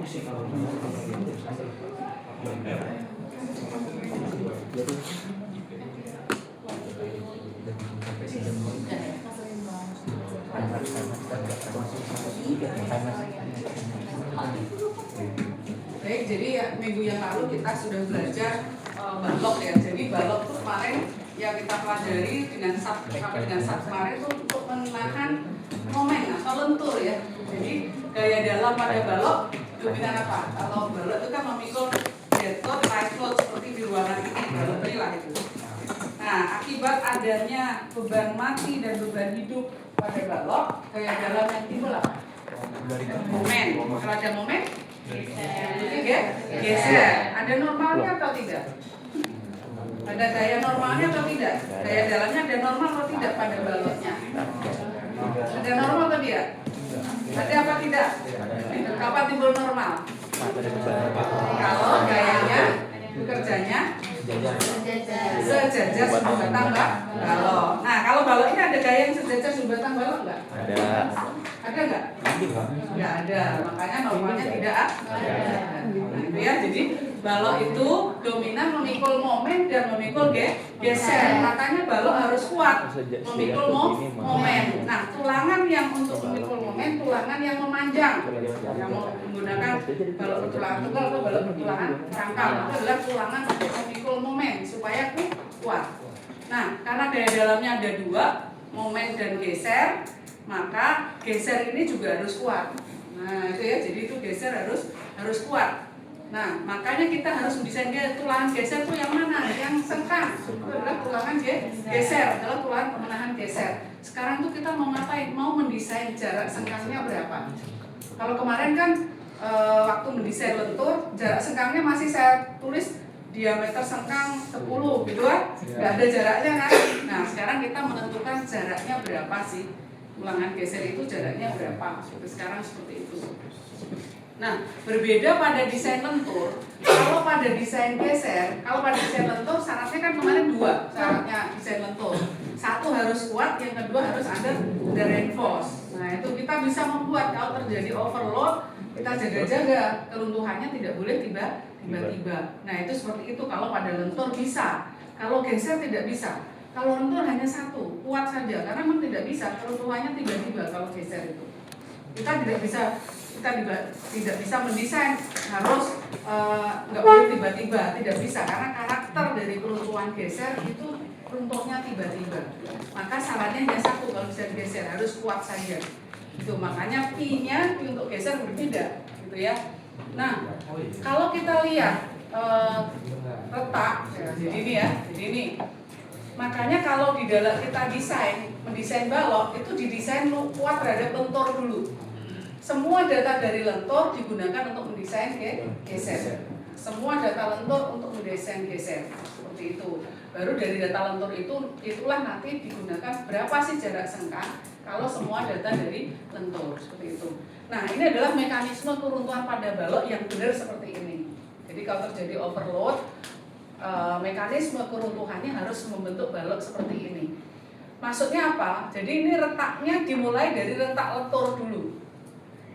Baik, jadi ya, minggu yang lalu kita sudah belajar balok ya. Jadi balok itu kemarin yang kita pelajari dengan sampai dengan saat kemarin itu untuk menahan momen atau lentur ya. Jadi gaya dalam pada balok dominan apa? Kalau balok itu kan memikul dead load, light load seperti di ruangan ini, balok ini lah itu. Nah, akibat adanya beban mati dan beban hidup pada balok, gaya dalam yang timbul apa? Momen. Kalau ada momen, geser. Ada normalnya atau tidak? Ada gaya normalnya atau tidak? Gaya dalamnya ada normal atau tidak pada baloknya? Ada normal atau tidak? Ada apa tidak? Kapan timbul normal? Kalau gayanya bekerjanya sejajar sebatang balok. Nah, kalau balok ini ada gaya yang sejajar sebatang balok nggak? Ada. Ada nggak? Nggak ada. Makanya normalnya tidak ada. Nah, itu ya. Jadi balok itu dominan memikul momen dan memikul geser. Makanya balok harus kuat memikul momen. Nah, tulangan yang untuk memikul momen, tulangan yang memanjang, yang menggunakan balok bertulangan tunggal atau balok bertulangan rangkap, itu adalah tulangan untuk memikul momen supaya kuat. Nah, karena gaya dalamnya ada dua, momen dan geser, maka geser ini juga harus kuat. Nah, itu ya. Jadi itu geser harus kuat. Nah, makanya kita harus mendesain tulangan geser itu yang mana? Yang sengkang. Itu adalah tulangan geser, adalah tulangan pemenahan geser. Sekarang tuh kita mau ngapain? Mau mendesain jarak sengkangnya berapa? Kalau kemarin kan waktu mendesain lentur, jarak sengkangnya masih saya tulis diameter sengkang 10 gitu kan? Nggak ada jaraknya kan? Nah, sekarang kita menentukan jaraknya berapa sih? Tulangan geser itu jaraknya berapa? Sekarang seperti itu. Nah, berbeda pada desain lentur. Kalau pada desain geser, kalau pada desain lentur syaratnya kan kemarin dua syaratnya desain lentur. Satu harus kuat, yang kedua harus under reinforce. Nah, itu kita bisa membuat kalau terjadi overload, kita jaga-jaga keruntuhannya tidak boleh tiba-tiba. Nah, itu seperti itu kalau pada lentur bisa. Kalau geser tidak bisa. Kalau lentur hanya satu, kuat saja karena memang tidak bisa keruntuhannya tiba-tiba kalau geser itu. Kita tidak bisa mendesain harus nggak boleh tiba-tiba, tidak bisa karena karakter dari keruntuhan geser itu runtuhnya tiba-tiba. Maka syaratnya hanya satu kalau bisa geser harus kuat saja. Itu makanya P-nya untuk geser berbeda, gitu ya. Nah, kalau kita lihat retak, jadi ini ya, jadi ini. Makanya kalau di dalam kita mendesain balok itu didesain kuat terhadap lentur dulu. Semua data dari lentur digunakan untuk mendesain geser. Semua data lentur untuk mendesain geser seperti itu. Baru dari data lentur itulah nanti digunakan berapa sih jarak sengkang kalau semua data dari lentur seperti itu. Nah, ini adalah mekanisme keruntuhan pada balok yang benar seperti ini. Jadi kalau terjadi overload, mekanisme keruntuhannya harus membentuk balok seperti ini. Maksudnya apa? Jadi ini retaknya dimulai dari retak lentur dulu.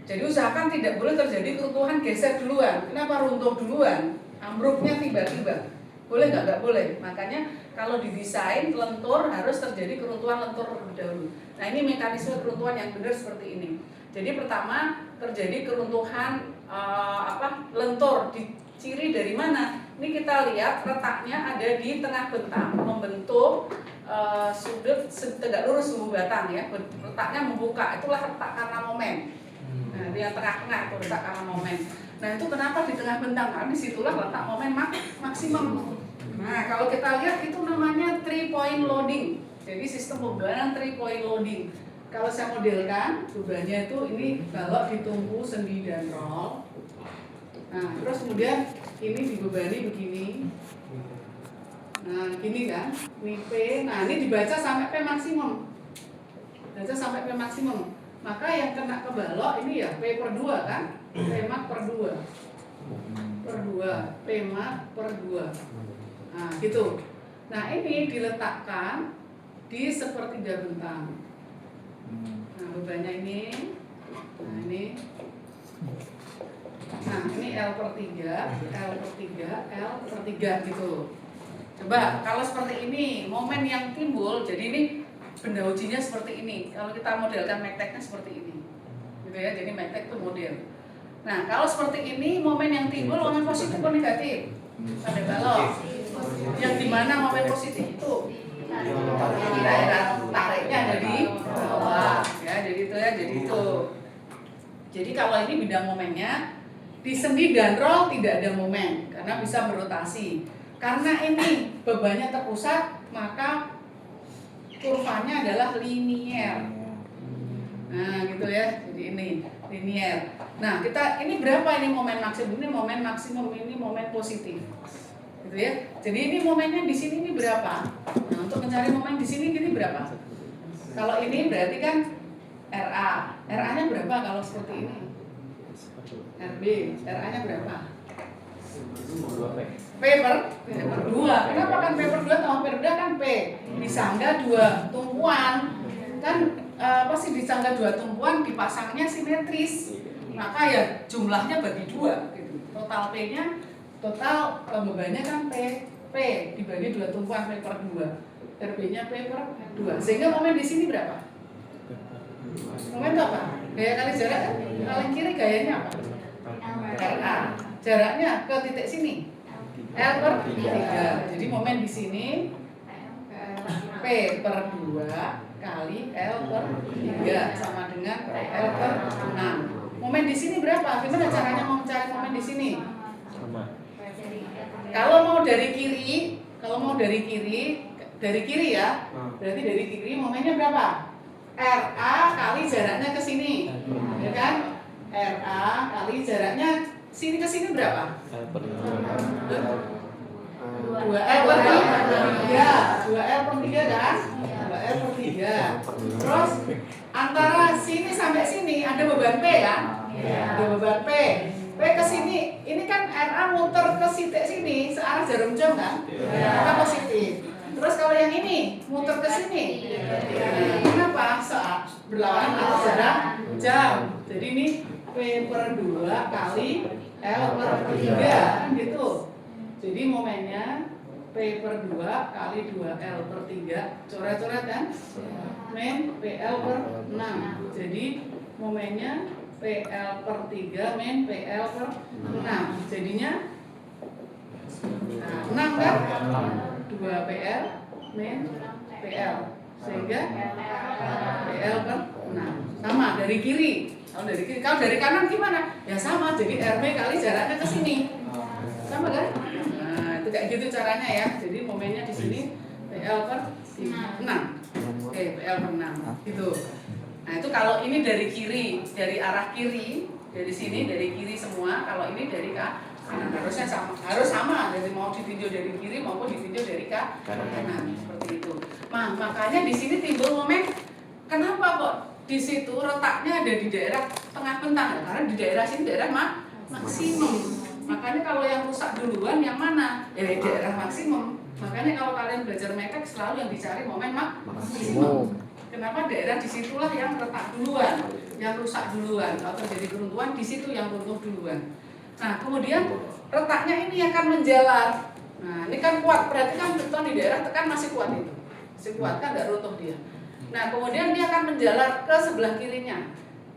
Jadi usahakan tidak boleh terjadi keruntuhan geser duluan. Kenapa runtuh duluan? Ambruknya tiba-tiba. Boleh nggak? Nggak boleh. Makanya kalau didesain lentur harus terjadi keruntuhan lentur terlebih dahulu. Nah, ini mekanisme keruntuhan yang benar seperti ini. Jadi pertama terjadi keruntuhan lentur. Ciri dari mana? Ini kita lihat retaknya ada di tengah bentang, membentuk sudut tegak lurus sumbu batang ya. Retaknya membuka, itulah retak karena momen. Nah, di tengah-tengah itu letak karena momen. Nah, itu kenapa di tengah bentang? Karena disitulah letak momen maksimum. Nah, kalau kita lihat itu namanya 3-point loading. Jadi sistem pembebanan 3-point loading. Kalau saya modelkan, bebannya itu ini balok ditumpu sendi dan roll. Nah, terus kemudian ini dibebani begini. Nah, gini kan, ini P. Nah, ini dibaca sampai P maksimum. Baca sampai P maksimum. Maka yang kena ke balok ini ya P/2 kan? P/2 P/2. Nah, gitu. Nah, ini diletakkan di sepertiga bentang. Nah, bebannya ini. Nah, ini. Nah, L/3, L/3, L/3 gitu. Coba kalau seperti ini, momen yang timbul, jadi ini benda ujinya seperti ini. Kalau kita modelkan MACTEC-nya seperti ini, gitu ya. Jadi MACTEC itu model. Nah, kalau seperti ini, momen yang timbul momen positif atau negatif pada balok. Yang dimana momen positif itu di daerah tariknya jadi bawah, ya. Jadi itu ya, jadi itu. Jadi kalau ini bidang momennya di sendi dan roll tidak ada momen karena bisa berotasi. Karena ini bebannya terpusat, maka kurvanya adalah linier. Nah, gitu ya. Jadi ini linier. Nah, kita ini berapa ini momen maksimum? Ini momen maksimum, ini momen positif. Gitu ya. Jadi ini momennya di sini ini berapa? Nah, untuk mencari momen di sini ini berapa? Kalau ini berarti kan RA. RA-nya berapa kalau seperti ini? RB. RA-nya berapa? P per 2. Kenapa kan P per 2 tambah P per 2 kan P disangga 2 tumpuan. Kan pasti disangga 2 tumpuan dipasangnya simetris. Maka ya jumlahnya bagi 2 gitu. Total P-nya, total bebannya kan P dibagi 2 tumpuan P per 2. RB-nya P per 2. Sehingga momen di sini berapa? Momen itu apa? Gaya kali jarak kan? Paling kiri gayanya apa? RA. Jaraknya ke titik sini L per 3. Jadi momen di sini P per 2 kali L per 3 sama dengan L per 6. Momen di sini berapa? Gimana caranya mau mencari momen di sini? Kalau mau dari kiri ya. Berarti dari kiri momennya berapa? RA kali jaraknya ke sini. Ya kan? RA kali jaraknya sini ke sini berapa? 2L per 3. 2L per 3 kan? 2L per 3. Terus antara sini sampai sini ada beban P kan? Ada beban P. P ke sini, ini kan RA muter ke titik sini searah jarum jam kan? Maka positif. Terus kalau yang ini muter ke sini. Kenapa? Berlawanan arah jarak jam. Jadi ini P per 2 kali L per 3 kan gitu. Jadi momennya P per 2 kali 2L per 3. Coret-coret kan? Men PL per 6. Jadi momennya PL per 3 men PL per 6. Jadinya 6 kan? 2PL men PL. Sehingga PL per 6. Sama dari kiri. Kalau dari kanan gimana? Ya sama, jadi RB kali jaraknya ke sini. Sama kan? Nah, itu kayak gitu caranya ya. Jadi momennya di sini PL per 6. Oke, PL per 6. Gitu. Nah, itu kalau ini dari kiri, dari arah kiri, dari sini dari kiri semua. Kalau ini dari kanan harusnya sama. Harus sama, jadi mau ditinjau dari kiri maupun ditinjau dari kanan. Seperti itu. Nah, makanya di sini timbul momen. Kenapa kok di situ letaknya ada di daerah tengah bentang? Karena di daerah sini daerah maksimum. Makanya kalau yang rusak duluan yang mana? Ya di daerah maksimum. Makanya kalau kalian belajar MACTEC selalu yang dicari momen maksimum. Kenapa daerah disitulah yang retak duluan, yang rusak duluan, atau terjadi keruntuhan di situ yang runtuh duluan. Nah kemudian retaknya ini akan menjalar. Nah ini kan kuat, berarti kan beton di daerah tekan masih kuat itu, masih kuat kan, nggak runtuh dia. Nah kemudian dia akan menjalar ke sebelah kirinya.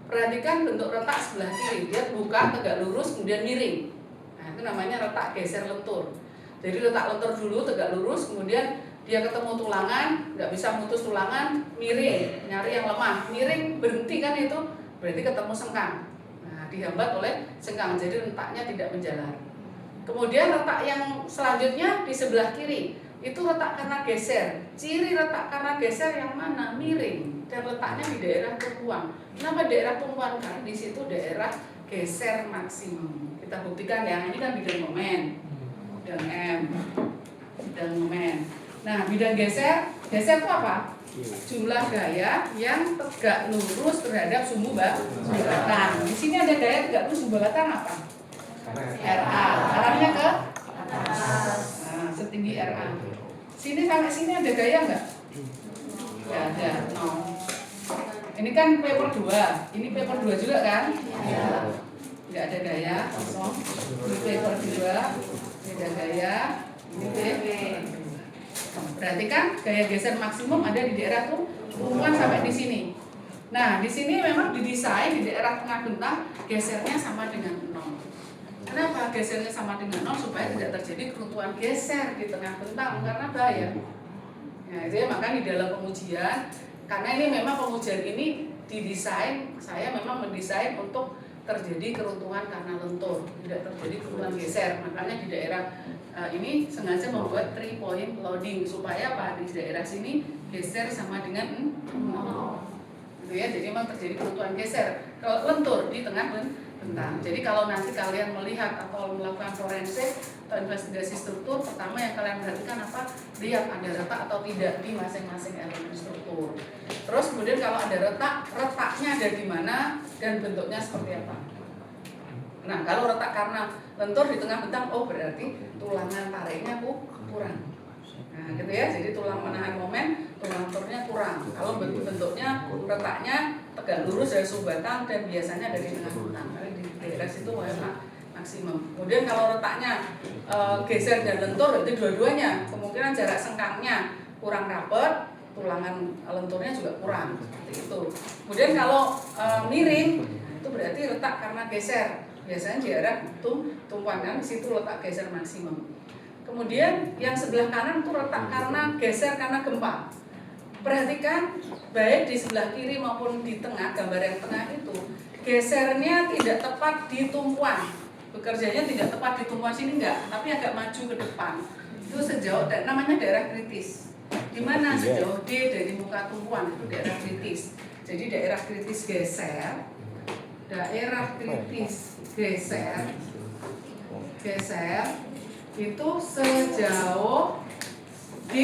Perhatikan bentuk retak sebelah kiri, dia buka tegak lurus kemudian miring. Nah itu namanya retak geser lentur. Jadi letak lentur dulu tegak lurus, kemudian dia ketemu tulangan, nggak bisa mutus tulangan, miring, nyari yang lemah, miring berhenti kan itu, berarti ketemu sengkang. Nah dihambat oleh sengkang, jadi retaknya tidak menjalar. Kemudian retak yang selanjutnya di sebelah kiri, itu retak karena geser. Ciri retak karena geser yang mana? Miring, dan letaknya di daerah tumpuan. Kenapa daerah tumpuan? Karena di situ daerah geser maksimum. Kita buktikan ya, ini kan bidang momen, bidang M, bidang momen. Nah, bidang geser itu apa? Jumlah gaya yang tegak lurus terhadap sumbu batan. Di sini ada gaya tegak lurus sumbu batan apa? RA. Arahnya ke atas. Nah, setinggi RA. Sini sampai sini ada gaya nggak? Nggak ada. No. Ini kan P per 2. Ini P per 2 juga kan? Ya. Nggak ada gaya. Kosong. ada gaya B. Berarti kan gaya geser maksimum ada di daerah tumpuan sampai di sini. Nah, di sini memang didesain di daerah tengah bentang gesernya sama dengan 0. Kenapa gesernya sama dengan 0? Supaya tidak terjadi keruntuhan geser di tengah bentang karena bahaya. Nah, itu ya, maka di dalam pengujian, karena ini memang pengujian ini didesain, saya memang mendesain untuk terjadi keruntuhan karena lentur, tidak terjadi keruntuhan geser. Makanya di daerah ini sengaja membuat 3 point loading supaya apa, di daerah sini geser sama dengan 0. Gitu ya, jadi memang terjadi keruntuhan geser kalau lentur di tengah bentang. Jadi kalau nanti kalian melihat atau melakukan forensik atau investigasi struktur, pertama yang kalian perhatikan apa? Lihat ada retak atau tidak di masing-masing elemen struktur. Terus kemudian kalau ada retak, retaknya ada di mana dan bentuknya seperti apa. Nah, kalau retak karena lentur di tengah bentang, oh berarti tulangan tariknya kurang. Nah, gitu ya. Jadi tulang menahan momen, tulang lenturnya kurang. Kalau bentuknya retaknya tegak lurus dari sumbatan dan biasanya dari tengah bentang. Di daerah situ maksimum. Kemudian kalau retaknya geser dan lentur, berarti dua-duanya kemungkinan jarak sengkangnya kurang rapat, tulangan lenturnya juga kurang. Seperti itu. Kemudian kalau miring, itu berarti retak karena geser. Biasanya di daerah tumpuan kan, di situ letak geser maksimum. Kemudian yang sebelah kanan itu retak karena geser karena gempa. Perhatikan baik di sebelah kiri maupun di tengah, gambar yang tengah itu gesernya tidak tepat di tumpuan. Bekerjanya tidak tepat di tumpuan sini enggak, tapi agak maju ke depan. Itu sejauh namanya daerah kritis. Di mana sejauh D dari muka tumpuan itu daerah kritis. Jadi daerah kritis geser, itu sejauh D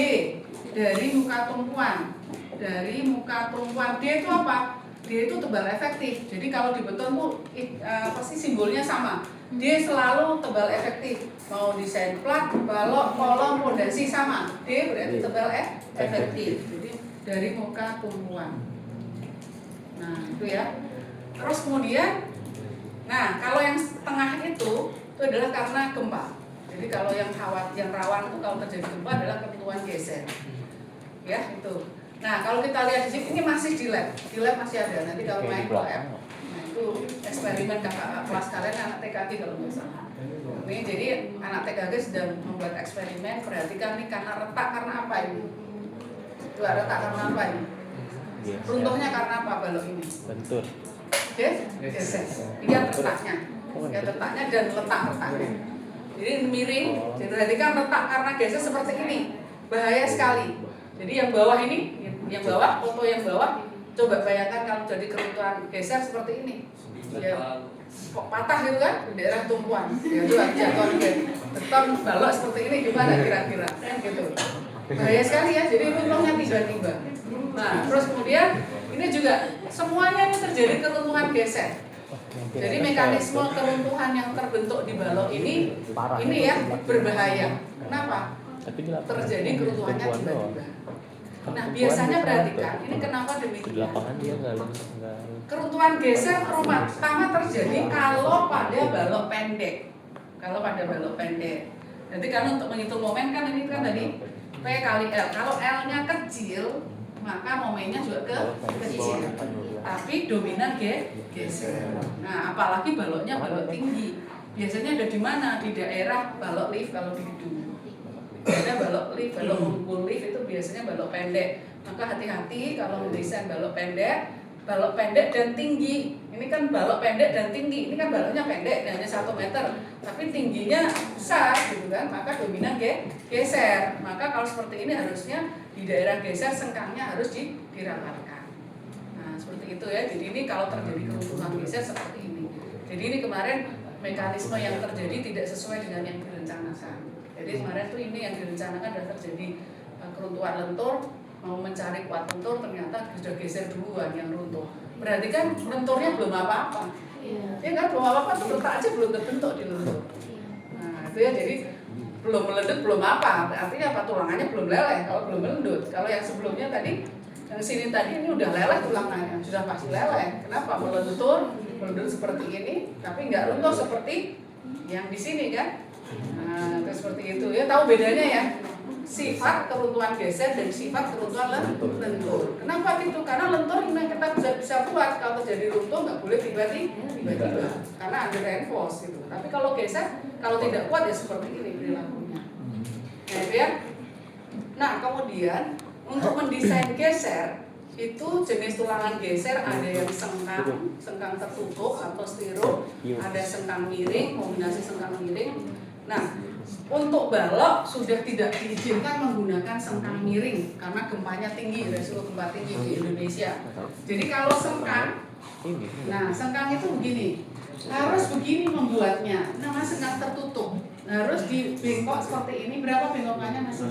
dari muka tumpuan. Dari muka tumpuan D itu apa? D itu tebal efektif. Jadi kalau di beton tuh pasti simbolnya sama. D selalu tebal efektif. Mau desain plat, balok, kolom, fondasi sama. D berarti tebal efektif. Jadi dari muka tumpuan. Nah, itu ya. Terus kemudian, nah kalau yang tengah itu adalah karena gempa. Jadi kalau yang rawan itu kalau terjadi gempa adalah keruntuhan geser. Ya, itu. Nah, kalau kita lihat di sini ini masih di lab. Di lab masih ada. Nanti kalau main ke lab, nah itu eksperimen kakak kelas kalian anak TKG kalau nggak salah. Ini jadi anak TKG sedang membuat eksperimen. Perhatikan nih karena retak karena apa ini? Dua retak karena apa ini? Runtuhnya karena apa balok ini? Bentur. Geser. Lihat retaknya. Lihat retaknya dan letak-letaknya. Jadi miring, jadi perhatikan retak karena geser seperti ini. Bahaya sekali. Jadi yang bawah ini, yang bawah, foto yang bawah, coba bayangkan kalau jadi keruntuhan geser seperti ini. Ya, patah gitu kan, di daerah tumpuan. Ya itu jatuh ke beton balok seperti ini gimana kira-kira? Kan gitu. Bahaya sekali ya, jadi runtuhnya tiba-tiba. Nah, terus kemudian ini juga semuanya ini terjadi keruntuhan geser. Jadi mekanisme keruntuhan yang terbentuk di balok ini ya berbahaya. Kenapa? Terjadi keruntuhannya tiba-tiba. Nah, biasanya perhatikan ini kenapa demikian. Keruntuhan geser pertama terjadi kalau pada balok pendek. Nanti kan untuk menghitung momen kan ini kan tadi P kali L. Kalau L-nya kecil, maka momennya juga kecil. Tapi dominan geser. Nah, apalagi baloknya balok tinggi. Biasanya ada di mana? Di daerah balok lift kalau di gedung. Ada balok lift, balok ngumpul lift itu biasanya balok pendek. Maka hati-hati kalau mendesain balok pendek dan tinggi. Ini kan balok pendek dan tinggi. Ini kan baloknya pendek hanya 1 meter, tapi tingginya besar gitu kan. Maka dominan geser. Maka kalau seperti ini harusnya di daerah geser sengkangnya harus dirapatkan. Nah, seperti itu ya. Jadi ini kalau terjadi keruntuhan geser seperti ini. Jadi ini kemarin mekanisme yang terjadi tidak sesuai dengan yang direncanakan. Jadi kemarin tuh ini yang direncanakan adalah terjadi keruntuhan lentur, mau mencari kuat lentur ternyata sudah geser duluan yang runtuh. Berarti kan lenturnya belum apa-apa. Ya kan belum apa-apa tuh letak aja belum terbentuk di lentur. Nah, itu ya jadi belum meledak belum apa. Artinya apa tulangannya belum leleh kalau belum melendut. Kalau yang sebelumnya tadi yang sini tadi ini udah leleh tulangannya, sudah pasti leleh. Kenapa? Melendut seperti ini tapi nggak runtuh seperti yang di sini kan. Nah, itu seperti itu ya, tahu bedanya ya? Sifat keruntuhan geser dan sifat keruntuhan lentur. Kenapa gitu? Karena lentur memang kita bisa buat, kalau terjadi runtuh nggak boleh tiba-tiba, karena ada reinforce gitu. Tapi kalau geser, kalau tidak kuat ya seperti ini perilakunya. Nah, itu ya. Nah, kemudian untuk mendesain geser itu jenis tulangan geser ada yang sengkang tertutup atau stiro, ada sengkang miring, kombinasi sengkang miring. Nah, untuk balok sudah tidak diizinkan menggunakan sengkang miring karena gempanya tinggi, resiko gempa tinggi di Indonesia. Jadi kalau sengkang, nah sengkang itu begini, harus begini membuatnya, namanya sengkang tertutup, harus dibengkok seperti ini. Berapa bengkokannya Mas?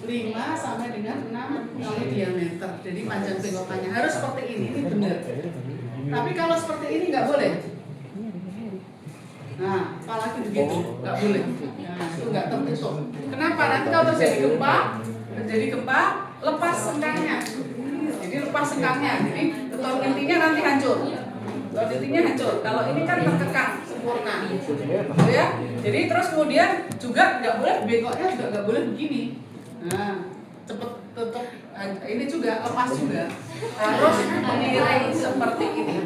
5 sampai dengan 6 kali diameter. Jadi panjang bengkokannya harus seperti ini benar. Tapi kalau seperti ini nggak boleh. Nah, apalagi begitu, nggak boleh. Nah, itu nggak tertutup. Kenapa? Nanti kalau terjadi gempa, lepas sengkangnya. Jadi lepas sengkangnya. Jadi beton intinya nanti hancur. Beton intinya hancur. Kalau ini kan terkekang sempurna. Ya. Jadi terus kemudian juga nggak boleh bengkoknya juga nggak boleh begini. Nah, cepet tutup. Ini juga lepas juga. Harus miring seperti ini.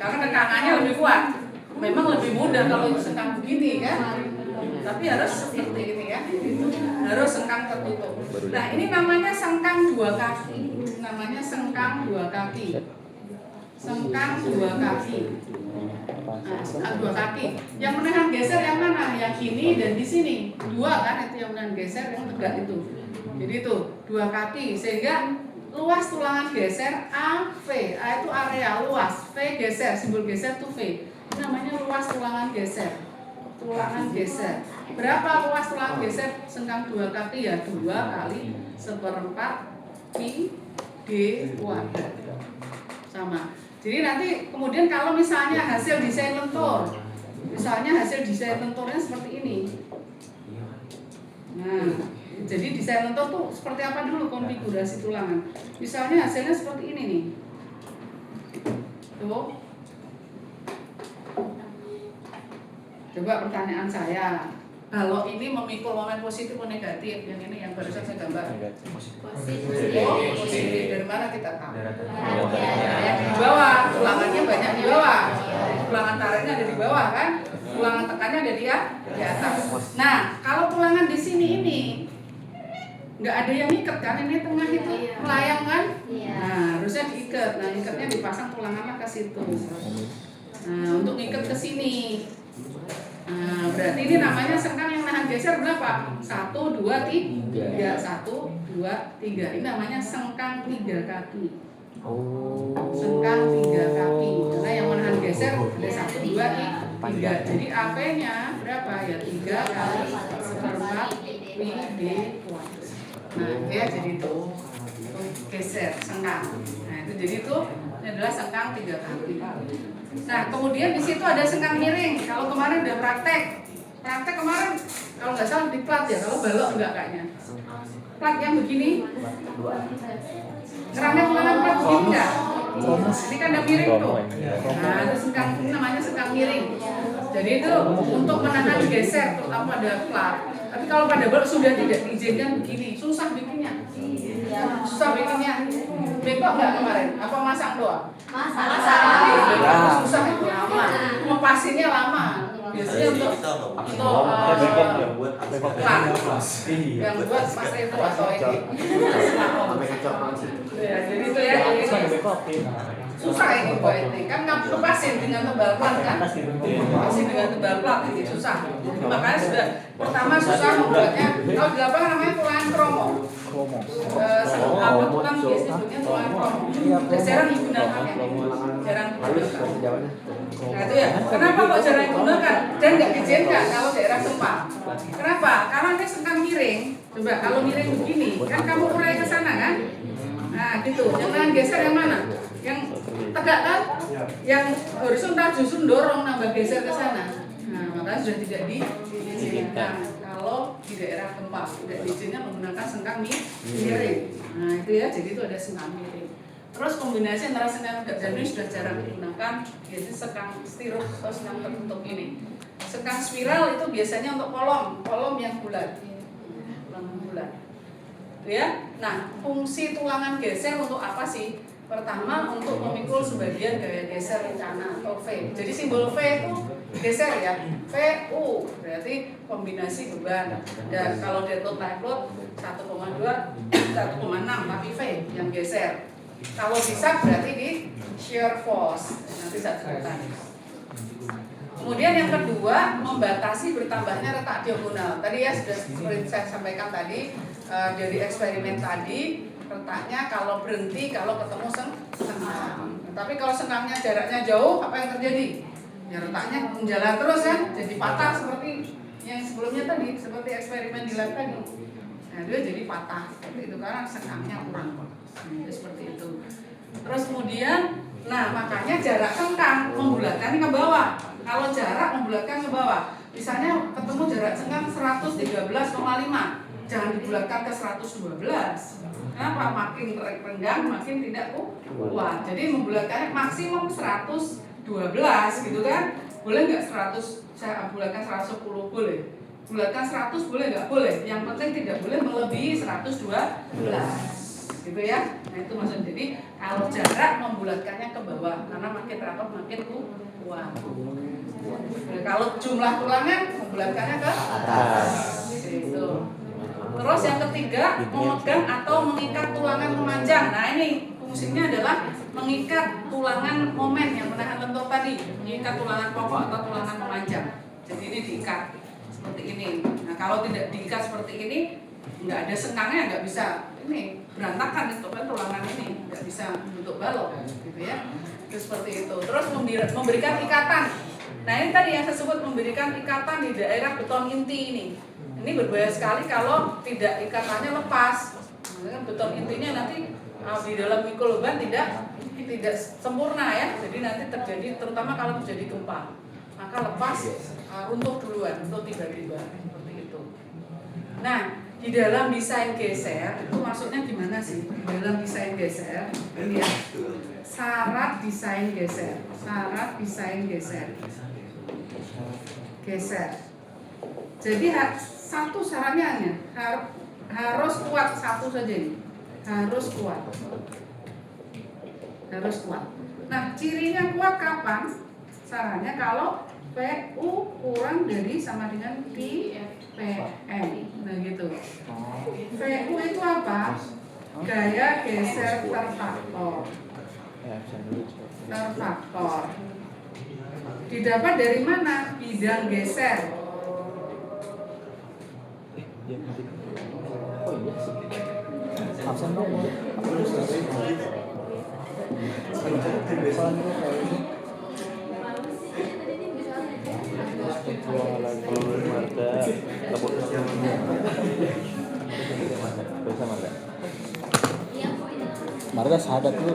Karena kekangannya lebih kuat. Memang lebih mudah kalau sengkang begini kan, tapi harus seperti ini ya, harus sengkang tertutup. Nah ini namanya sengkang 2 kaki, namanya sengkang 2 kaki, sengkang 2 kaki. Nah, sengkang 2 kaki. Yang menahan geser yang mana? Yang ini dan di sini. 2 kan itu yang menahan geser, yang tegak itu. Jadi itu 2 kaki sehingga luas tulangan geser AV, A itu area luas, V geser, simbol geser itu V. Ini namanya luas tulangan geser. Tulangan geser. Berapa luas tulangan geser sengkang 2 kaki ya? 2 kali 1/4 pi d kuadrat. Sama. Jadi nanti kemudian kalau misalnya hasil desain lentur, misalnya hasil desain lenturnya seperti ini. Nah, jadi desain lentur tuh seperti apa dulu konfigurasi tulangan? Misalnya hasilnya seperti ini nih. Tuh. Coba pertanyaan saya, kalau ini memikul momen positif atau negatif, yang ini yang barusan saya gambar. Positif. Oh, positif. Dari mana kita tahu? Ya, di bawah, tulangannya banyak di bawah. Tulangan tariknya ada di bawah kan? Tulangan tekannya ada di atas. Nah, kalau tulangan di sini ini nggak ada yang ikat kan? Ini tengah itu melayang kan? Nah, harusnya diikat. Nah, ikatnya dipasang tulangannya ke situ. Nah, untuk ikat ke sini. Nah, berarti ini namanya sengkang yang nahan geser berapa? 1, 2, 3. 1, 2, 3. Ini namanya sengkang 3 kaki. Sengkang 3 kaki. Karena yang menahan geser ada 1, 2, 3. Jadi AP-nya berapa ya? 3 kali 1/4 pi d kuadrat. Nah, ya jadi itu geser sengkang. Nah, itu jadi itu ini adalah sengkang 3 kaki. Nah, kemudian di situ ada sengkang miring. Kalau kemarin udah praktek kemarin kalau nggak salah di plat ya, kalau balok enggak kayaknya. Plat yang begini. Kerangnya tulangan plat begini enggak? Ini kan ada miring tuh. Nah, itu sengkang, ini namanya sengkang miring. Jadi itu untuk menahan geser terutama pada plat. Tapi kalau pada balok sudah tidak diizinkan begini, susah bikinnya. Susah bikinnya. Bengkok nggak kemarin? Apa masang doang? Masang. Susah itu lama. Mepasinnya lama. Biasanya untuk plat yang buat mas itu atau ini. Ya, jadi itu ya. Susah ini buat ini kan nggak lepasin dengan tebal plat kan? Lepasin dengan tebal plat ini susah. Makanya sudah pertama susah membuatnya. Kalau di lapangan namanya tulangan kromo. Apa tukang biasanya tulangan kromo. Jarang digunakannya. Jarang digunakan. Nah itu ya. Kenapa kok jarang digunakan? Dan nggak diizinkan kalau daerah gempa. Kenapa? Karena ini sengkang miring. Coba kalau miring begini, kan kamu mulai ke sana kan? Nah gitu. Jangan geser yang mana? Yang tegak kan? Yang horizontal justru dorong nambah geser ke sana. Nah makanya sudah tidak diizinkan kalau di daerah gempa, tidak diizinkan menggunakan sengkang miring. Nah itu ya, jadi itu ada sengkang miring. Terus kombinasi antara sengkang tegak dan miring sudah jarang digunakan, yaitu sengkang stiro atau sengkang tertutup ini. sengkang spiral itu biasanya untuk kolom yang bulat. Ya. Nah, fungsi tulangan geser untuk apa sih? Pertama untuk memikul sebagian gaya geser rencana atau V. Jadi simbol V itu geser ya. VU berarti kombinasi beban. Dan kalau dead load live load 1,2 1,6 tapi V yang geser. Kalau bisa berarti di shear force. Nanti saya ceritakan. Kemudian yang kedua, membatasi bertambahnya retak diagonal. Tadi ya sudah seperti saya sampaikan tadi dari eksperimen tadi, retaknya kalau berhenti kalau ketemu sengkang. Tapi kalau sengkangnya jaraknya jauh, apa yang terjadi? Ya retaknya menjalar terus ya, jadi patah seperti yang sebelumnya tadi, seperti eksperimen di lab tadi. Nah dia jadi patah seperti itu karena sengkangnya kurang. Seperti itu. Terus kemudian, nah makanya jarak sengkang membulatkan ke bawah. Kalau jarak membulatkan ke bawah, misalnya ketemu jarak sengkang 113,5. Jangan dibulatkan ke 112. Kenapa? Makin renggang makin tidak kuat. Jadi membulatkannya maksimum 112 gitu kan. Boleh nggak 100? Saya bulatkan 110 boleh. Bulatkan 100 boleh nggak? Boleh. Yang penting tidak boleh melebihi 112. Gitu ya. Nah itu maksudnya. Jadi kalau jarak membulatkannya ke bawah karena makin rapat makin kuat. Kalau jumlah tulangan membulatkannya ke atas. Gitu. Terus yang ketiga, memegang atau mengikat tulangan memanjang. Nah ini fungsinya adalah mengikat tulangan momen yang menahan lentur tadi, mengikat tulangan pokok atau tulangan memanjang. Jadi ini diikat seperti ini. Nah kalau tidak diikat seperti ini, nggak ada sengkangnya, nggak bisa ini berantakan itu kan tulangan ini, nggak bisa bentuk balok, gitu ya. Terus seperti itu. Terus memberikan ikatan. Nah ini tadi yang saya sebut memberikan ikatan di daerah beton inti ini. Ini berbahaya sekali kalau tidak ikatannya lepas. Beton intinya nanti di dalam mikul beban tidak sempurna ya. Jadi nanti terjadi, terutama kalau terjadi gempa, maka lepas runtuh duluan, runtuh tiba-tiba seperti itu. Nah, di dalam desain geser itu maksudnya gimana sih? Di dalam desain geser, ini ya. Syarat desain geser. Geser. Jadi satu syaratnya harus kuat, satu saja ini. Harus kuat. Nah, cirinya kuat kapan? Caranya kalau PU kurang dari sama dengan PN. Nah gitu. PU itu apa? Gaya geser terfaktor. Didapat dari mana? Bidang geser. Absen dong. Marga sahadat lu.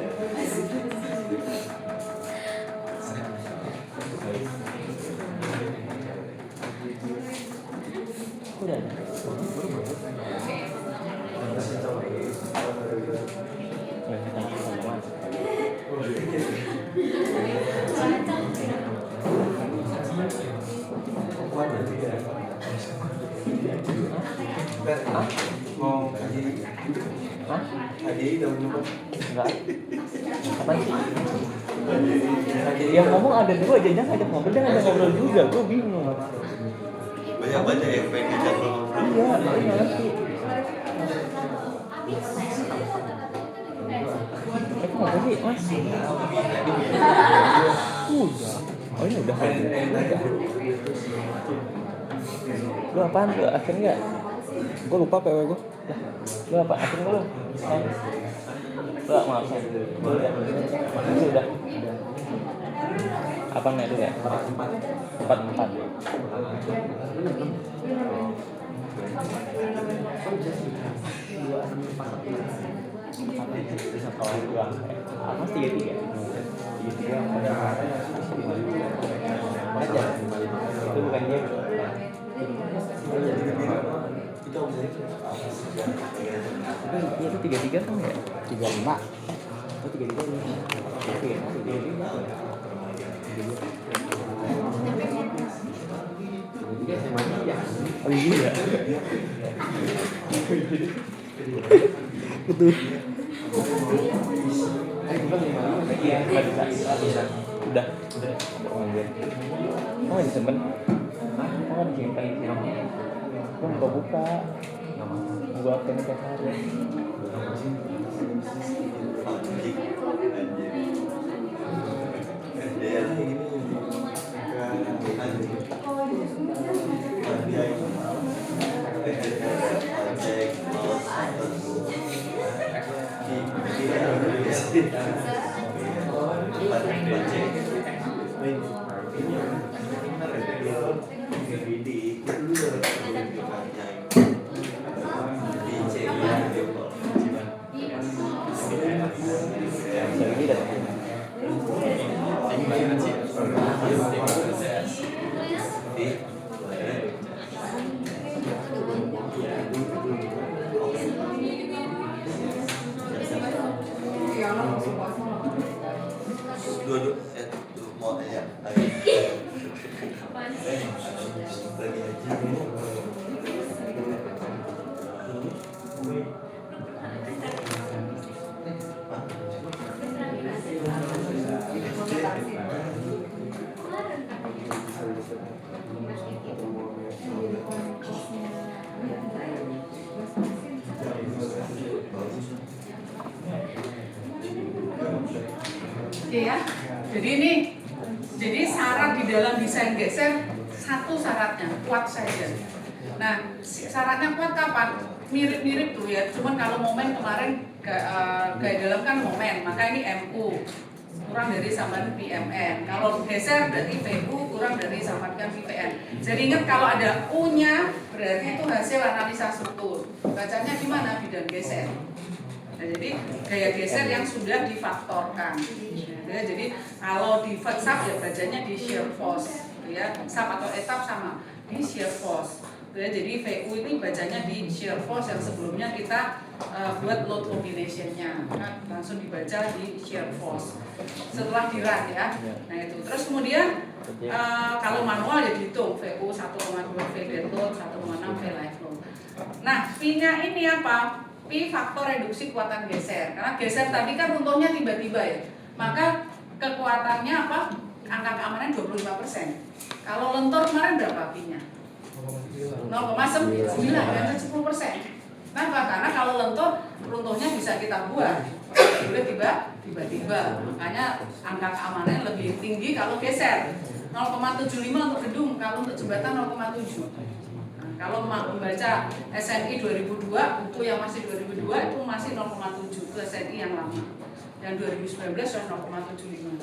Udah. Mau haji? Hah? Haji daun apa? Enggak. Apaan sih? Yang ngomong ada dua, jangan ngajak ngobrol, dan ngajak ngobrol juga, gue bingung. Banyak baca yang pengen diajak ngobrol. Iya, gue nggak ngerti. Kenapa sih, Mas? Udah. Oh ini udah. Lu apaan tuh? Akhirnya nggak? Gue lupa PW gue. Lu apa? Akhirnya lu? Lu maaf. Itu udah. Apa nih itu ya? 4. Kalau dua, Mas 33. 33 aja. Itu bukan dia. Itu 33 kan ya? 35. Oh 33 ini. Oke, 33. Oh iya. Betul. Udah. Oh, disimpan. Oh, disimpan. Kok nggak buka? Gua akan tiap hari. Mau ya. Oke ya. Jadi syarat di dalam desain geser satu syaratnya kuat saja. Nah, syaratnya kuat kapan? Mirip-mirip tuh ya. Cuman kalau momen kemarin kayak dalam kan momen, maka ini MU kurang dari sama PMN. Kalau geser berarti VU kurang dari sama dengan VPN. Jadi ingat kalau ada U-nya berarti itu hasil analisa struktur. Bacanya di mana? Bidang geser. Nah, jadi gaya geser yang sudah difaktorkan. Ya, jadi kalau di sub ya bacanya di shear force, ya sub atau etap sama di shear force. Ya, jadi VU ini bacanya di shear force yang sebelumnya kita buat load combination-nya, nah, langsung dibaca di shear force. Setelah di-run ya. Nah itu. Terus kemudian kalau manual ya dihitung VU 1,2 V dead load, 1,6 V live load. Nah, P-nya ini apa? P faktor reduksi kekuatan geser. Karena geser tadi kan runtuhnya tiba-tiba ya. Maka kekuatannya apa? Angka keamanan 25%. Kalau lentur kemarin berapa P-nya? 0,9 dan 10%. Kenapa? Karena kalau lentur runtuhnya bisa kita buat. Boleh tiba-tiba. Makanya angka keamanan lebih tinggi kalau geser. 0,75 untuk gedung, kalau untuk jembatan 0,7. Kalau membaca SNI 2002, buku yang masih 2002 itu masih 0,7 itu SNI yang lama. Yang 2019 sudah 0,75.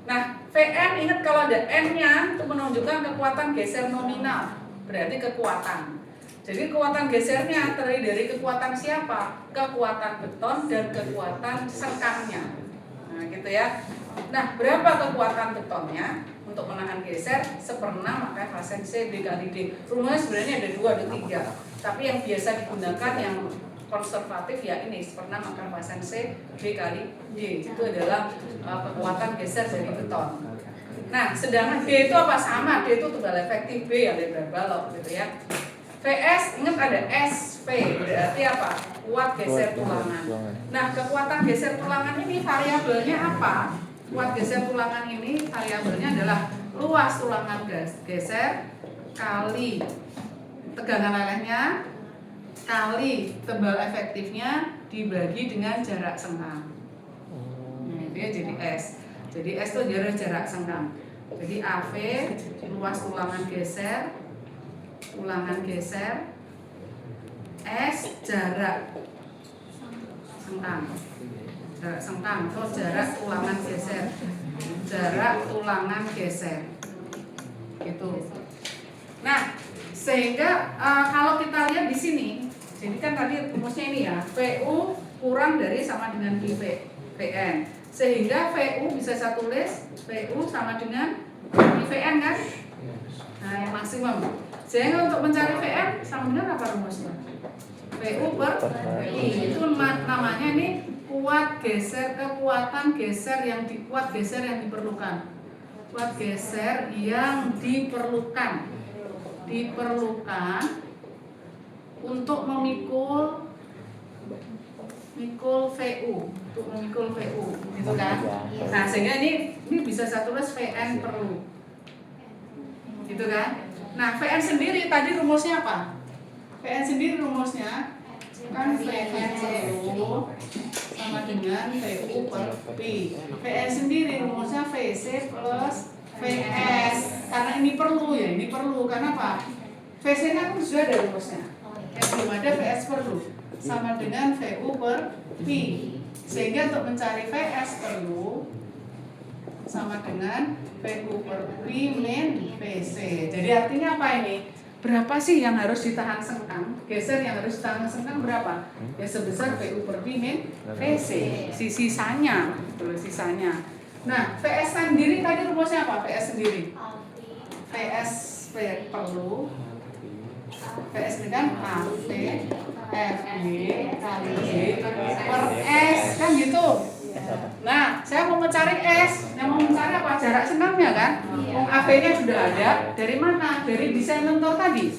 Nah, VN ingat kalau ada N-nya itu menunjukkan kekuatan geser nominal, berarti kekuatan. Jadi kekuatan gesernya terdiri dari kekuatan siapa? Kekuatan beton dan kekuatan sengkangnya. Nah, gitu ya. Nah, berapa kekuatan betonnya? Untuk menahan geser 1/6 maka Rasen C B kali D. Rumusnya sebenarnya ada 2 ada 3. Tapi yang biasa digunakan yang konservatif ya ini 1/6 maka Rasen C B kali D. Itu adalah kekuatan geser dari beton. Nah, sedangkan D itu apa? Sama, D itu tebal efektif, B yang lebar balok gitu ya. VS ingat ada SV, berarti apa? Kuat geser tulangan. Nah, kekuatan geser tulangan ini variabelnya apa? Kuat geser tulangan ini variabelnya adalah luas tulangan geser kali tegangan lelehnya kali tebal efektifnya dibagi dengan jarak sengkang. Nah, dia jadi S. Jadi S itu jarak sengkang. Jadi AV luas tulangan geser S jarak sengkang. Jarak sengkang atau jarak tulangan geser gitu. Nah, sehingga kalau kita lihat di sini, jadi kan tadi rumusnya ini ya, VU kurang dari sama dengan VN, sehingga VU bisa saya tulis VU sama dengan VN kan? Nah, yang maksimum. Sehingga untuk mencari VN sama dengan apa rumusnya? VU per I itu namanya ini kekuatan geser yang diperlukan. Kuat geser yang diperlukan. diperlukan untuk memikul VU, untuk memikul VU, gitu kan? Nah, sehingga ini bisa saya tulis VN perlu, gitu kan? Nah, VN sendiri tadi rumusnya apa? VN sendiri rumusnya kan VN perlu sama dengan VU per P. VN sendiri rumusnya VC plus VS. Karena ini perlu ya, ini perlu. Karena apa? VC kan sudah ada rumusnya. Yang belum ada VS perlu sama dengan VU per P. Sehingga untuk mencari VS perlu sama dengan VU per P min VC. Jadi artinya apa ini? Berapa sih yang harus ditahan sengkang? Geser yang harus ditahan sengkang berapa? Ya sebesar VU per P min VC. Sisanya, betul, sisanya. Nah, VS sendiri tadi rumusnya apa? VS sendiri. VS perlu. VS ini kan AV FB kali G per S kan gitu. Nah, saya mau mencari S. Yang mau mencari apa? Jarak sengkangnya kan? AV-nya sudah ada. Dari mana? Dari desain lentur tadi.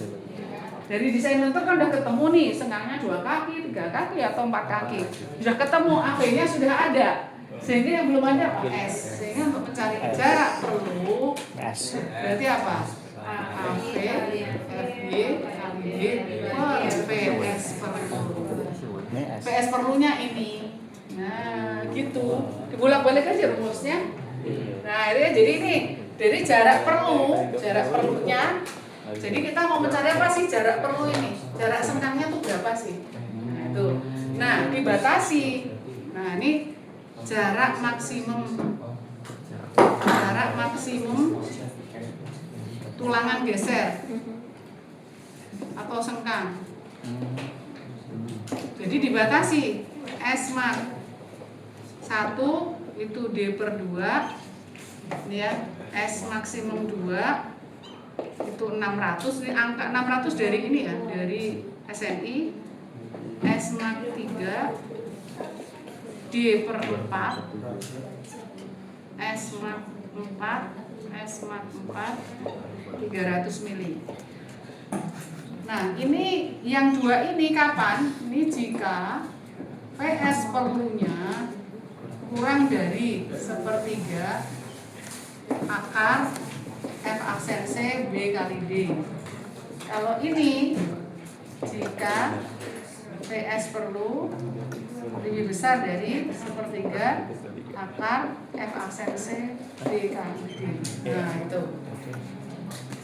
Dari desain lentur kan udah ketemu nih, sengkangnya 2 kaki, 3 kaki atau 4 kaki. Sudah ketemu, AV-nya sudah ada. Sehingga yang belum ada apa? S. Sehingga untuk mencari jarak perlu S. Berarti apa? AV FB kali G per PS perlu. PS perlunya ini. Nah, gitu. Dibolak-balik aja rumusnya. Nah, ini jadi ini dari jarak perlunya. Jadi kita mau mencari apa sih jarak perlu ini? Jarak sengkangnya tuh berapa sih? Nah, itu. Nah, dibatasi. Nah, ini jarak maksimum tulangan geser atau sengkang. Jadi dibatasi S mak 1 itu D per 2 ya, S maksimum 2 itu 600. Ini angka 600 dari ini ya, dari SNI. S mak 3 D per 4 S mak 4 S mak 4 300 mili. Nah, ini yang 2 ini kapan? Ini jika PS perlunya kurang dari 1/3 akar F aksen C B kali D. Kalau ini jika PS perlu lebih besar dari 1/3 akar F aksen C B kali D. Nah, itu.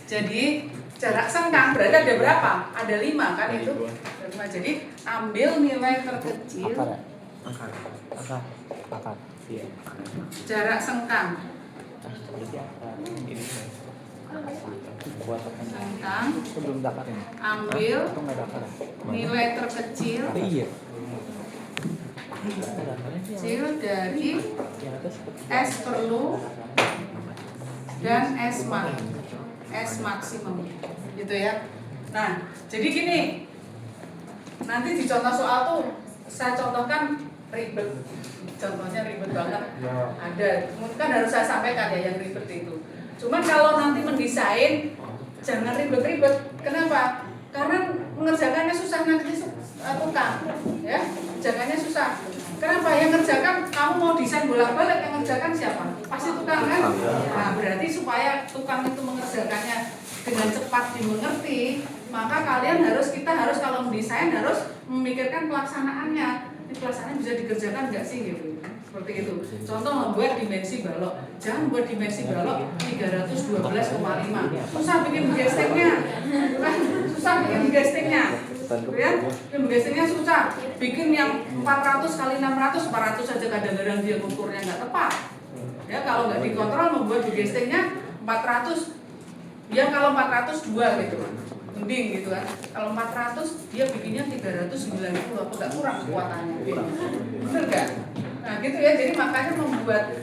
Jadi jarak sengkang berarti ada berapa? Ada 5 kan itu? Ada 5. Jadi ambil nilai terkecil akar. Iya. Jarak sengkang. Sengkang. Sebelum dakar ini. Ambil nilai terkecil. Iya. Kecil dari S perlu dan S maksimum gitu ya. Nah, jadi gini, nanti di contoh soal tuh saya contohkan ribet, contohnya ribet banget. Ada, mungkin harus saya sampaikan ya yang ribet itu. Cuman kalau nanti mendesain jangan ribet-ribet. Kenapa? Karena mengerjakannya susah nanti tukang, ya, kerjakannya susah. Kenapa? Yang ngerjakan kamu mau desain bolak-balik, yang ngerjakan siapa? Pasti tukang kan? Nah, berarti supaya tukang itu mengerjakannya dengan cepat dimengerti, maka kita harus kalau mendesain harus memikirkan pelaksanaannya. Ini pelaksanaan bisa dikerjakan nggak sih gitu? Seperti itu. Contoh membuat dimensi balok. Jangan buat dimensi balok 312,5. Susah bikin gestingnya. Susah bikin gestingnya. Ya, gestingnya susah. Bikin yang 400 kali 600 saja kadang-kadang dia ukurnya nggak tepat. Ya, kalau nggak dikontrol membuat gestingnya 400. Ya kalau 402 gitu kan. Mending gitu kan. Kalau 400 dia bikinnya 390, apa enggak kurang kekuatannya. Bener enggak? Nah, gitu ya. Jadi makanya membuat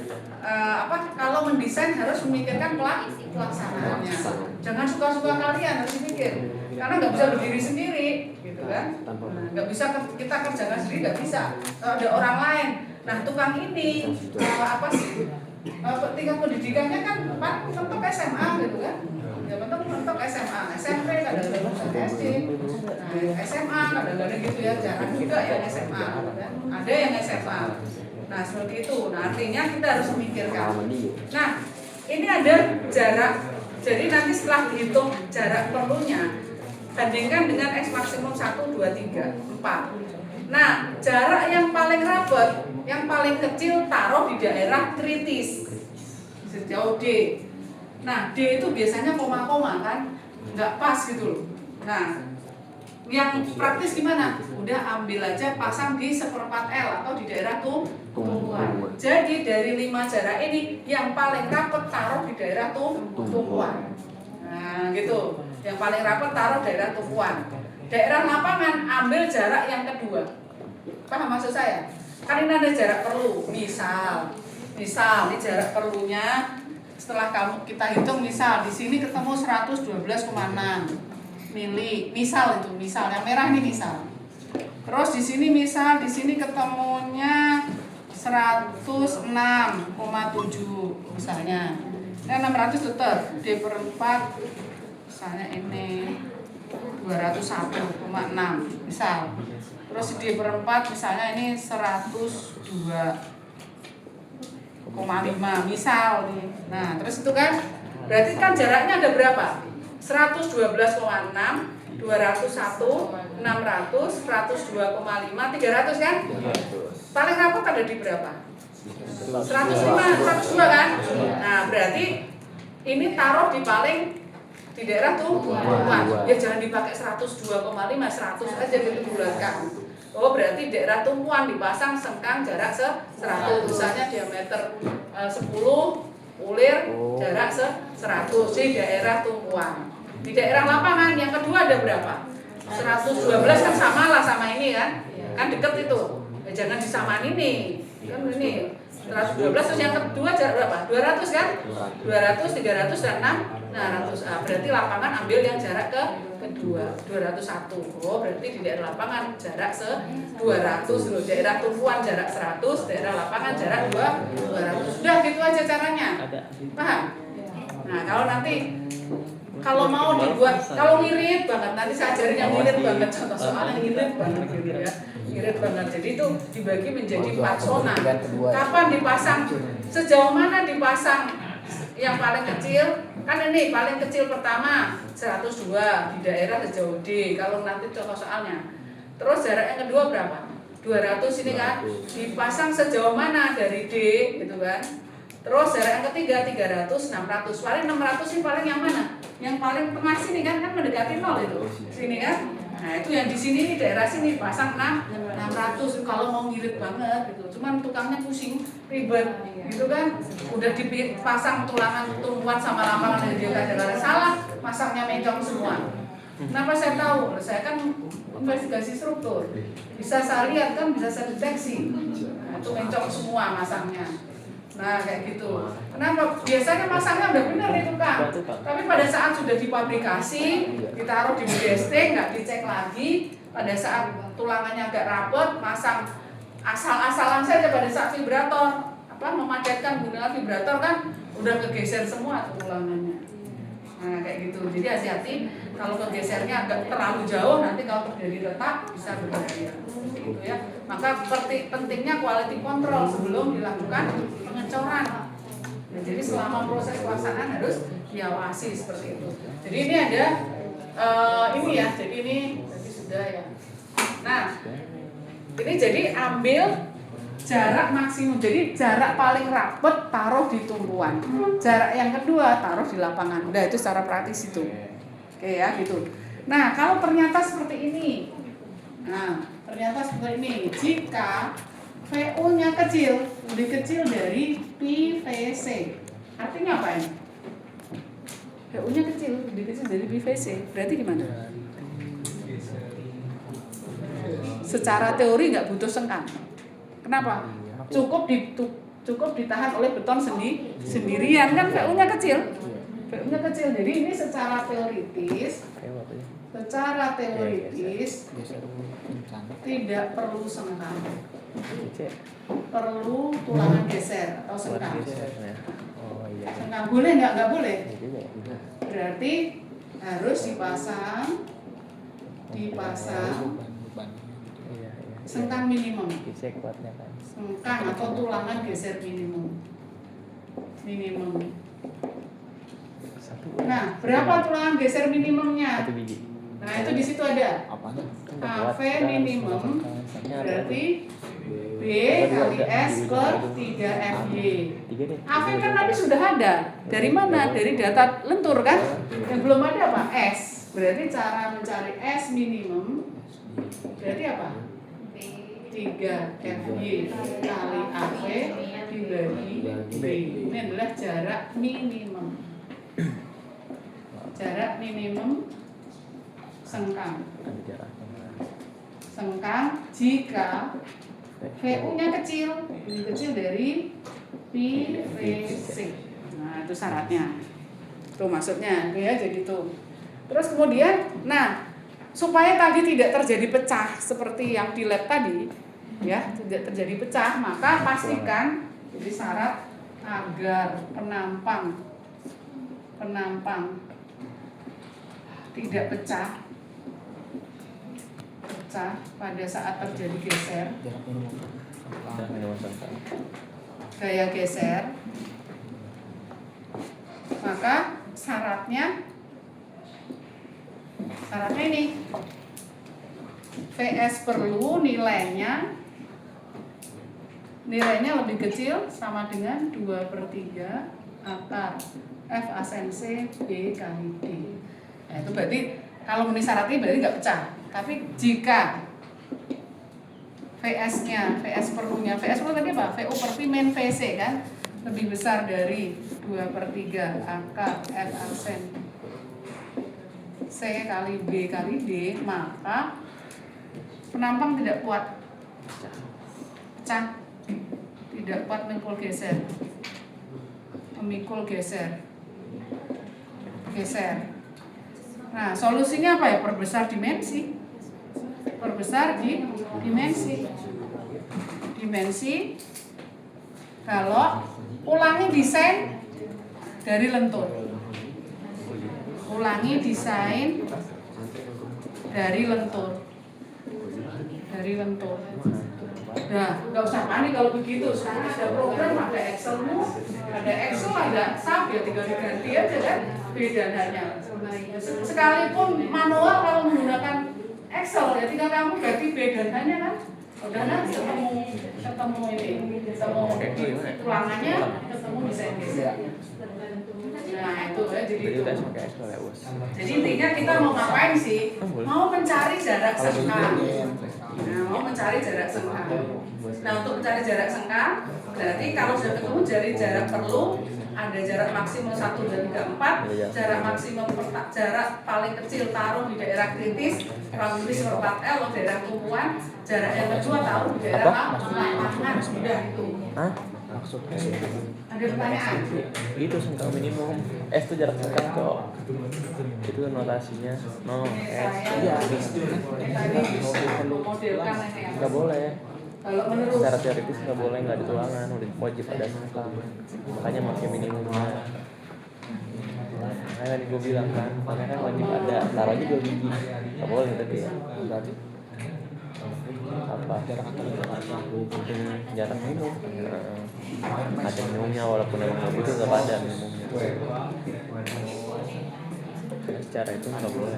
kalau mendesain harus memikirkan pelaksanaannya. Jangan suka-suka kalian, harus dipikir. Karena nggak bisa berdiri sendiri, gitu kan? Nah, nggak bisa kita kerjakan sendiri, nggak bisa. Ada orang lain. Nah, tukang ini tingkat pendidikannya kan mentok SMA gitu kan? Ya mentok SMA, SMP SD. Nah, SMA kadang-kadang gitu ya, jarang juga yang SMA. Kan? Ada yang SMA. Nah seperti itu. Nah artinya kita harus memikirkan. Nah ini ada jarak. Jadi nanti setelah dihitung jarak perlunya, bandingkan dengan X maksimum 1, 2, 3, 4. Nah jarak yang paling rapat, yang paling kecil taruh di daerah kritis sejauh D. Nah D itu biasanya koma-koma kan, nggak pas gitu loh. Nah yang praktis gimana? Udah ambil aja pasang di 1/4 L atau di daerah tumpuan. Jadi dari 5 jarak ini yang paling rapat taruh di daerah tumpuan. Nah gitu. Yang paling rapat taruh daerah tumpuan. Daerah lapangan ambil jarak yang kedua. Paham maksud saya? Kan ini ada jarak perlu. Misal ini jarak perlunya setelah kita hitung misal di sini ketemu 112,6 mili, misal yang merah ini misal. Terus di sini misal di sini ketemunya 106,7 misalnya. Ini 600 tetap D/4 misalnya ini 201,6 misal. Terus D/4 misalnya ini 102,5 misal nih. Nah, terus itu kan berarti kan jaraknya ada berapa? 112,6, 201, 600, 102,5, 300 kan? Paling rapat ada di berapa? 105, 102 kan? Nah berarti ini taruh di di daerah tumpuan. Ya jangan dipakai 102,5, 100 aja dibulatkan. Oh berarti daerah tumpuan dipasang sengkang jarak 100, misalnya diameter 10, ulir jarak 100 di daerah tumpuan. Di daerah lapangan yang kedua ada berapa? 112 kan sama lah sama ini kan? Kan deket itu. Ya jangan disamaan ini. Kan ini 112 terus yang kedua jarak berapa? 200 kan? 200, 300 dan 600. Berarti lapangan ambil yang jarak kedua 201. Oh berarti di daerah lapangan jarak 200 loh. Daerah tumpuan jarak 100, daerah lapangan jarak 200. Sudah gitu aja caranya. Paham? Nah kalau nanti mau dibuat, kalau ngirit banget, nanti saya ajarin yang ngirit banget, contoh soalnya ngirit banget gitu ya, ngirit banget. Jadi itu dibagi menjadi 4 zona. Kapan dipasang? Sejauh mana dipasang? Yang paling kecil, kan ini paling kecil pertama 102 di daerah sejauh D. Kalau nanti contoh soalnya. Terus jarak yang kedua berapa? 200 ini kan dipasang sejauh mana dari D gitu kan? Terus jarak yang ketiga 300, 600. Paling 600 ini paling yang mana? Yang paling tengah sini kan mendekati 0 itu. Sini kan? Nah, itu yang di sini nih daerah sini pasang 600 kalau mau ngirit banget gitu. Cuman tukangnya pusing, ribet gitu kan. Udah dipasang tulangan tumpuan sama lapangan yang dia kadang-kadang salah, masangnya mencong semua. Kenapa saya tahu? Saya kan investigasi struktur. Bisa saya lihat kan, bisa saya deteksi. Nah, itu mencong semua masangnya. Nah kayak gitu. Kenapa? Biasanya masangnya udah benar itu kan. Tapi pada saat sudah dipabrikasi, ditaruh di BDST, nggak dicek lagi. Pada saat tulangannya agak rapet, masang asal-asalan saja pada saat vibrator. Memanjatkan gunakan vibrator kan, udah kegeser semua tulangannya. Nah kayak gitu. Jadi hati-hati kalau kegesernya agak terlalu jauh, nanti kalau terjadi retak bisa berbahaya. Gitu ya. Maka pentingnya quality control sebelum dilakukan pengecoran. Nah, jadi selama proses pelaksanaan harus diawasi seperti itu. Jadi ini ada ini ya. Jadi ini tadi sudah ya. Nah ini jadi ambil jarak maksimum. Jadi jarak paling rapat taruh di tumpuan. Jarak yang kedua taruh di lapangan. Nah itu secara praktis itu. Oke ya gitu. Nah kalau ternyata seperti ini. Nah ternyata seperti ini. Jika VU-nya kecil, lebih kecil dari PVC. Artinya apa ini? VU-nya kecil, lebih kecil dari PVC. Berarti gimana? Secara teori nggak butuh sengkang. Kenapa? Cukup ditahan oleh beton sendirian kan VU-nya kecil. VU-nya kecil. Jadi ini secara teoritis tidak perlu sengkang. Perlu tulangan geser atau sengkang. Sengkang boleh nggak boleh? Berarti harus dipasang dipasang Iya. sengkang minimum. Cek kuatnya kan. Sengkang atau tulangan geser minimum. Satu. Nah, berapa tulangan geser minimumnya? 1 biji. Nah, itu di situ ada. Apanya? AV minimum berarti B kali S per 3FY. 3 deh. AV kan tadi sudah ada. Dari mana? Dari data lentur kan? Yang belum ada apa? S. Berarti cara mencari S minimum berarti apa? 3FY kali AV dibagi B. Ini adalah jarak minimum. Jarak minimum sengkang. Ada jaraknya. Sengkang jika VU-nya kecil, lebih kecil dari PVC. Nah, itu syaratnya. Tuh maksudnya, ya jadi tuh. Terus kemudian, nah, supaya tadi tidak terjadi pecah seperti yang di lab tadi, ya, tidak terjadi pecah, maka pastikan jadi syarat agar penampang tidak pecah pada saat terjadi geser. Udah minum sengkang. Gaya geser, maka syaratnya ini VS perlu nilainya lebih kecil sama dengan 2/3 akar F asen C B kali D. Nah, itu berarti kalau memenuhi syarat ini berarti nggak pecah. Tapi jika VS perlu tadi apa? VU per P min VC kan lebih besar dari 2/3 akar F aksen C kali B kali D, maka penampang tidak kuat pecah, tidak kuat memikul geser. Nah, solusinya apa ya? Perbesar dimensi. Kalau ulangi desain dari lentur. Nah, nggak usah panik kalau begitu. Sekarang ada program, ada Excel, ada SAP ya, tinggal diganti aja kan bedanya. Sekalipun manual kalau menggunakan Excel ya tinggal kamu ganti bedanya kan. Udah ketemu ulangannya, ketemu desain. Nah itu ya jadi itu. Jadi intinya kita mau ngapain sih? Mau mencari jarak sengkang. Nah untuk mencari jarak sengkang berarti kalau sudah ketemu dari jarak perlu ada jarak maksimum 1, 2, 3, 4. Jarak paling kecil taruh di daerah kritis, kurang lebih 4L di daerah tumpuan. Jarak yang kedua taruh di daerah lapangan. Sudah itu. Hah? Maksudnya ada pertanyaan? itu sengkang minimum. S itu jarak sengkang kok. Itu notasinya. No, S. Iya. Modelkan ini ya. Nggak boleh. Kalau menurut Secara teoritis nggak boleh, nggak ada tulangan, udah wajib ada sengkang. Makanya pakai minimumnya. Makanya tadi gue bilang kan, makanya kan wajib ada. Taruh aja 2 biji. Nggak boleh tadi ya. Berarti apa? Jarak minimum. Ada minimumnya walaupun emang nggak butuh, nggak ada minimumnya. Secara itu nggak boleh.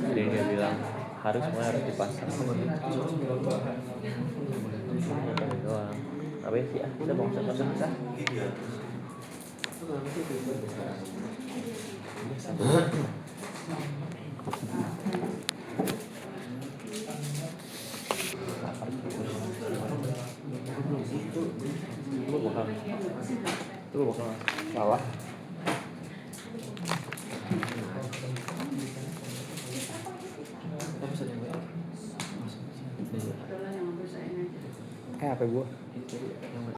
Jadi dia bilang harus dipasang. Doang. Apa sih? Udah mau pasang kita. Itu bakal salah. HP gua.